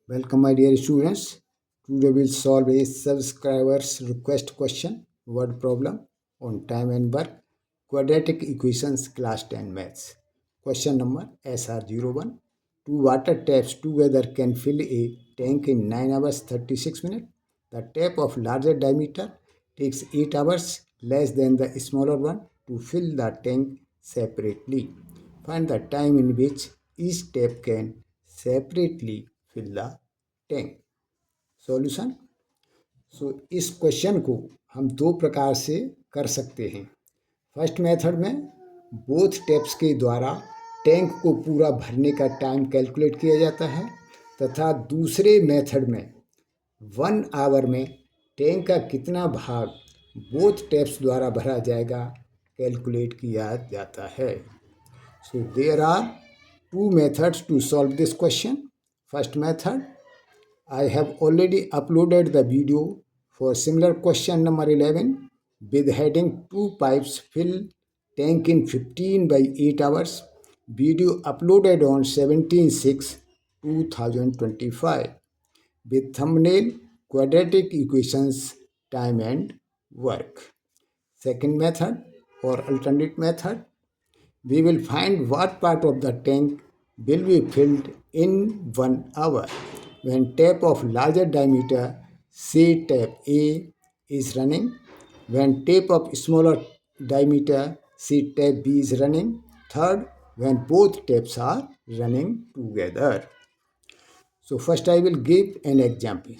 Welcome my dear students. Today we'll solve a subscriber's request question word problem on time and work quadratic equations class 10 maths. Question number SR01. Two water taps together can fill a tank in 9 hours 36 minutes. The tap of larger diameter takes 8 hours less than the smaller one to fill the tank separately. Find the time in which each tap can separately fill the tank solution. इस question को हम दो प्रकार से कर सकते हैं। First method में बोथ टेप्स के द्वारा टैंक को पूरा भरने का टाइम कैलकुलेट किया जाता है तथा दूसरे मेथड में 1 आवर में टैंक का कितना भाग बोथ टेप्स द्वारा भरा जाएगा कैलकुलेट किया जाता है। So there are two methods to solve this question. First method, I have already uploaded the video for similar question number 11 with heading 2 pipes fill tank in 15 by 8 hours. Video uploaded on 17/6/2025 with thumbnail quadratic equations time and work. Second method or alternate method, we will find what part of the tank will be filled in 1 hour. When tap of larger diameter, say tap A, is running, when tap of smaller diameter, say tap B is running. Third, when both taps are running together. So first I will give an example.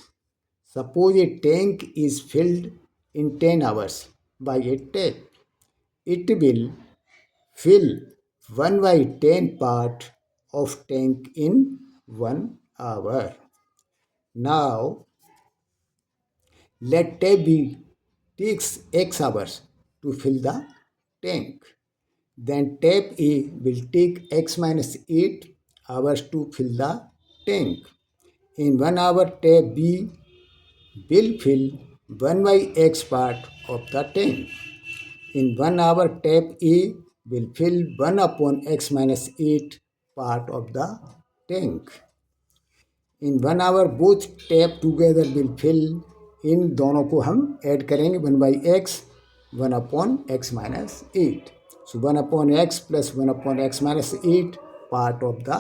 Suppose a tank is filled in 10 hours by a tap. It will fill 1 by 10 part of tank in 1 hour. Now, let tap B takes x hours to fill the tank. Then tap A will take x minus 8 hours to fill the tank. In 1 hour, tap B will fill 1 by x part of the tank. In 1 hour, tap A will fill 1 upon x minus 8 part of the tank. In 1 hour both tap together will fill, इन दोनों को हम add करेंगे 1 by x 1 upon x minus 8. So 1 upon x plus 1 upon x minus 8 part of the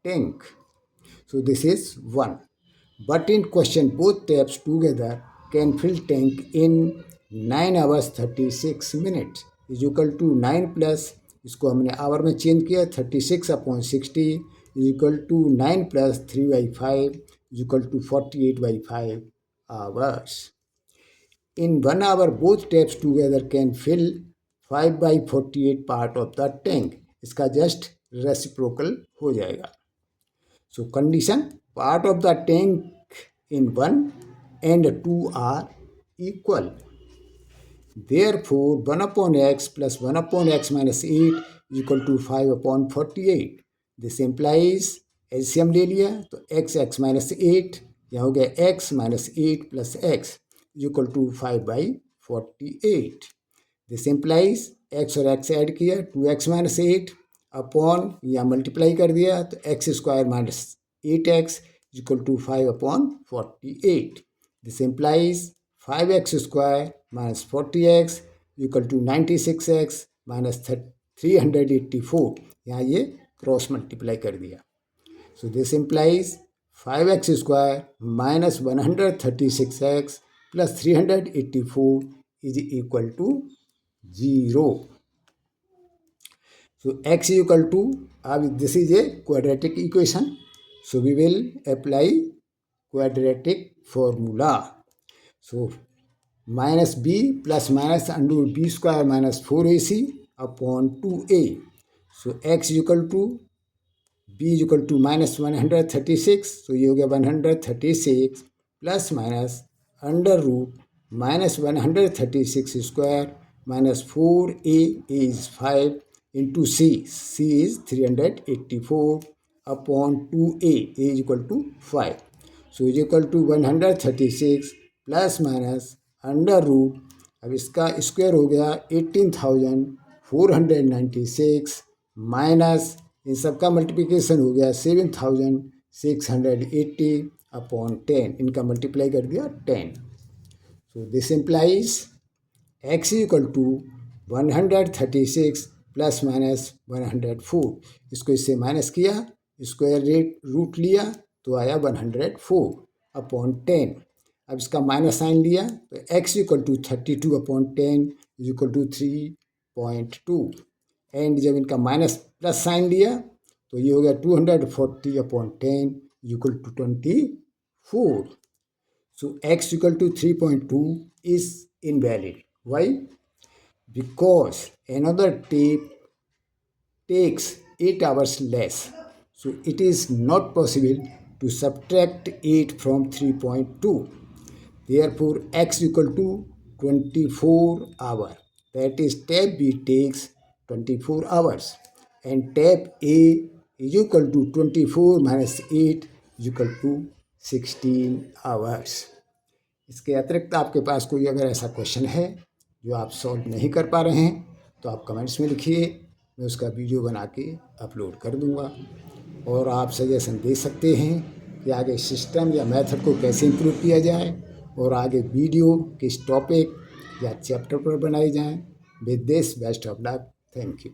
tank. So this is 1. But in question both taps together can fill tank in 9 hours 36 minutes is equal to 9 plus, इसको हमने hour में change किया 36 upon 60 is equal to 9 plus 3 by 5 is equal to 48 by 5 hours. In 1 hour, both taps together can fill 5 by 48 part of the tank. इसका just reciprocal हो जाएगा. So condition, part of the tank in 1 and 2 are equal. Therefore, 1 upon x plus 1 upon x minus 8 is equal to 5 upon 48. This implies LCM ले लिया तो x minus 8 यहाँ हो गया x minus 8 plus x equal to 5/48. This implies x और x add किया 2x minus 8 upon या multiply कर दिया तो x square minus 8x equal to 5/48. This implies 5x square minus 40x equal to 96x minus 384. यहाँ ये cross multiply कर दिया. So this implies 5x square minus 136x plus 384 is equal to 0. So x equal to, अब this is a quadratic equation, so we will apply quadratic formula. So minus b plus minus under b square minus 4ac upon 2a. So x equal to b equal to minus 136, तो ये हो गया 136 plus minus under root minus 136 square minus 4a is 5 into c is 384 upon 2a is equal to 5. So is equal to 136 plus minus under root, अब इसका square हो गया 18,496 minus इन सबका multiplication हो गया 7,680 अपॉन 10, इनका मल्टीप्लाई कर दिया 10. So this implies x equal to 136 plus minus 104. इसको इससे माइनस किया, स्क्वायर रूट लिया तो आया 104 अपॉन 10. अब इसका माइनस साइन लिया तो x equal to 32 upon 10 is equal to 3.2. And जब इनका माइनस प्लस साइन लिया तो ये हो गया 240 upon 10 is equal to 24. So x equal to 3.2 is invalid. Why? Because another tape takes 8 hours less. So it is not possible to subtract 8 from 3.2. Therefore, x equal to 24 hours. That is, tab B takes 24 hours. And tab A is equal to 24 minus 8 is equal to 16 hours. इसके अतिरिक्त आपके पास कोई अगर ऐसा question है जो आप solve नहीं कर पा रहे हैं तो आप कमेंट्स में लिखिए, मैं उसका वीडियो बना के अपलोड कर दूंगा. और आप सजेशन दे सकते हैं कि आगे सिस्टम या मेथड को कैसे इम्प्रूव किया जाए और आगे वीडियो किस टॉपिक या चैप्टर पर बनाई जाए. With this best of luck. Thank you.